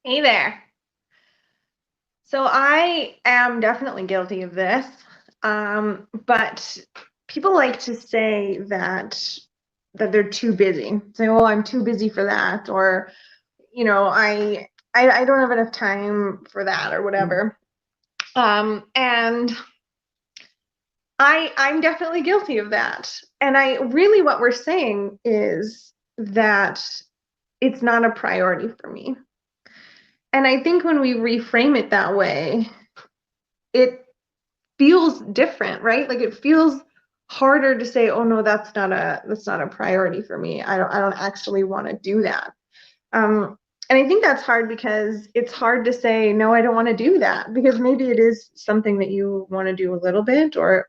Hey there. So I am definitely guilty of this. But people like to say that they're too busy. Say, "Oh, I'm too busy for that," or I don't have enough time for that or whatever. And I'm definitely guilty of that. And I really what we're saying is that it's not a priority for me. And I think when we reframe it that way, it feels different, right? Like it feels harder to say, "Oh no, that's not a priority for me. I don't actually want to do that." And I think that's hard because it's hard to say, "No, I don't want to do that," because maybe it is something that you want to do a little bit, or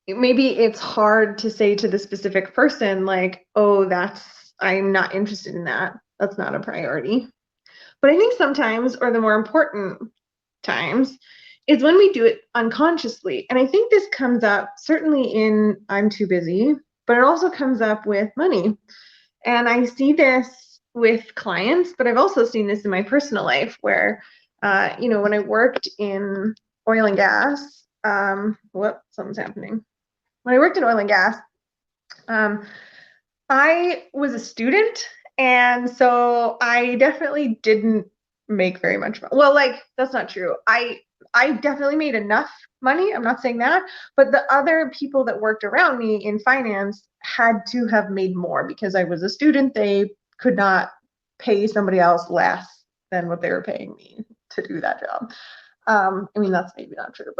maybe it's hard to say to the specific person, like, "Oh, I'm not interested in that. That's not a priority." But I think sometimes, or the more important times, is when we do it unconsciously. And I think this comes up certainly in "I'm too busy," but it also comes up with money. And I see this with clients, but I've also seen this in my personal life where, when I worked in oil and gas, something's happening. When I worked in oil and gas, um, I was a student, and so I definitely didn't make very much money. Well, like that's not true. I definitely made enough money. I'm not saying that, but the other people that worked around me in finance had to have made more because I was a student. They could not pay somebody else less than what they were paying me to do that job. I mean, that's maybe not true,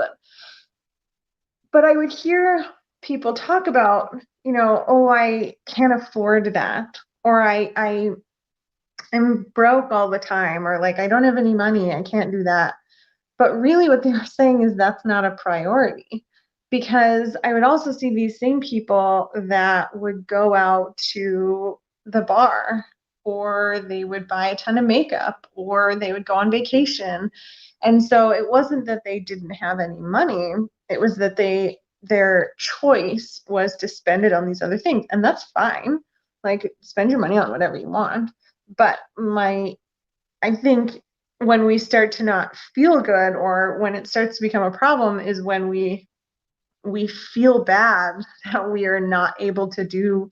but I would hear people talk about, "Oh, I can't afford that," or I'm broke all the time, or like, "I don't have any money, I can't do that." But really, what they were saying is that's not a priority. Because I would also see these same people that would go out to the bar, or they would buy a ton of makeup, or they would go on vacation. And so it wasn't that they didn't have any money, it was that their choice was to spend it on these other things. And that's fine. Like, spend your money on whatever you want. But I think when we start to not feel good, or when it starts to become a problem, is when we feel bad that we are not able to do,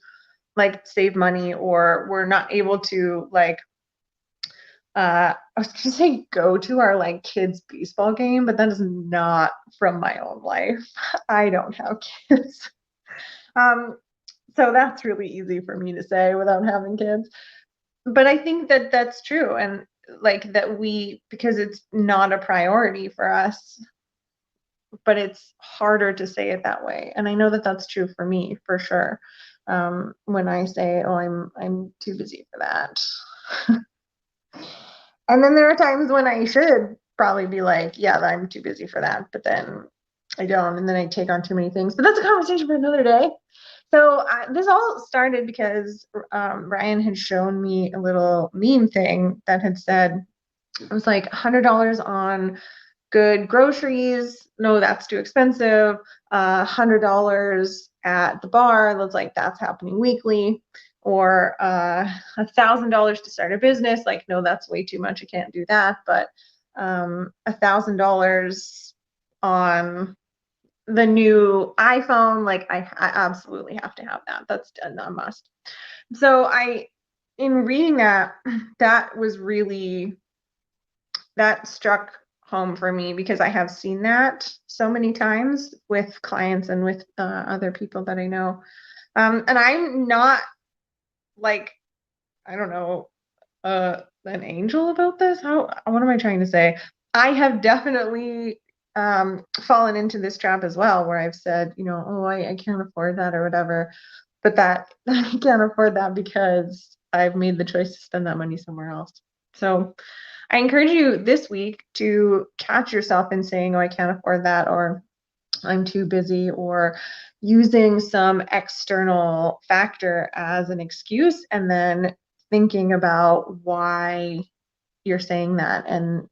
like, save money, or we're not able to, like, I was gonna say go to our, like, kids baseball game, but that is not from my own life. I don't have kids. um so that's really easy for me to say without having kids. But I think that that's true. And like that, because it's not a priority for us, but it's harder to say it that way. And I know that that's true for me, for sure. When I say, "Oh, I'm too busy for that." And then there are times when I should probably be like, "Yeah, I'm too busy for that," but then I don't, and then I take on too many things. But that's a conversation for another day. So this all started because Ryan had shown me a little meme thing that had said, it was like $100 on good groceries. No, that's too expensive. $100 at the bar. That's like, that's happening weekly. Or $1,000 to start a business. Like, no, that's way too much. I can't do that. But $1,000 on the new iPhone, like I absolutely have to have that. That's a must. So in reading that, that was really, that struck home for me because I have seen that so many times with clients and with other people that I know. And I'm not, like, I don't know, an angel about this. What am I trying to say? I have definitely fallen into this trap as well, where I've said, "Oh, I can't afford that," or whatever. But that I can't afford that because I've made the choice to spend that money somewhere else. So I encourage you this week to catch yourself in saying, "Oh, I can't afford that," or "I'm too busy," or using some external factor as an excuse, and then thinking about why you're saying that. And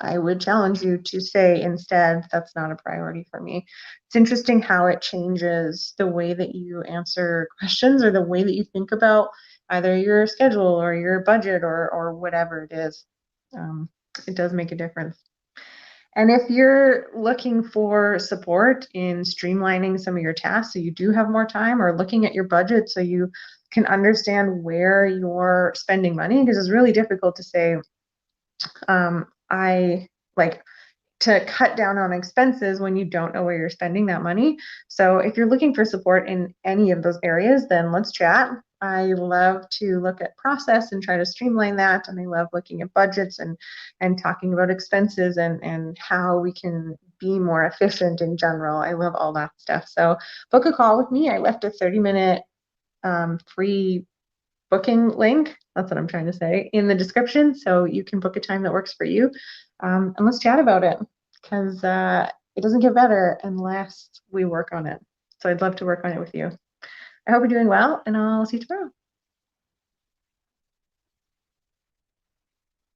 I would challenge you to say instead, "That's not a priority for me." It's interesting how it changes the way that you answer questions, or the way that you think about either your schedule or your budget or whatever it is. It does make a difference. And if you're looking for support in streamlining some of your tasks so you do have more time, or looking at your budget so you can understand where you're spending money, because it's really difficult to say, I like to cut down on expenses when you don't know where you're spending that money. So if you're looking for support in any of those areas, then let's chat. I love to look at process and try to streamline that. And I love looking at budgets and talking about expenses and how we can be more efficient in general. I love all that stuff. So book a call with me. I left a 30-minute free booking link, that's what I'm trying to say, in the description, so you can book a time that works for you. And let's chat about it, because it doesn't get better unless we work on it. So I'd love to work on it with you. I hope you're doing well, and I'll see you tomorrow.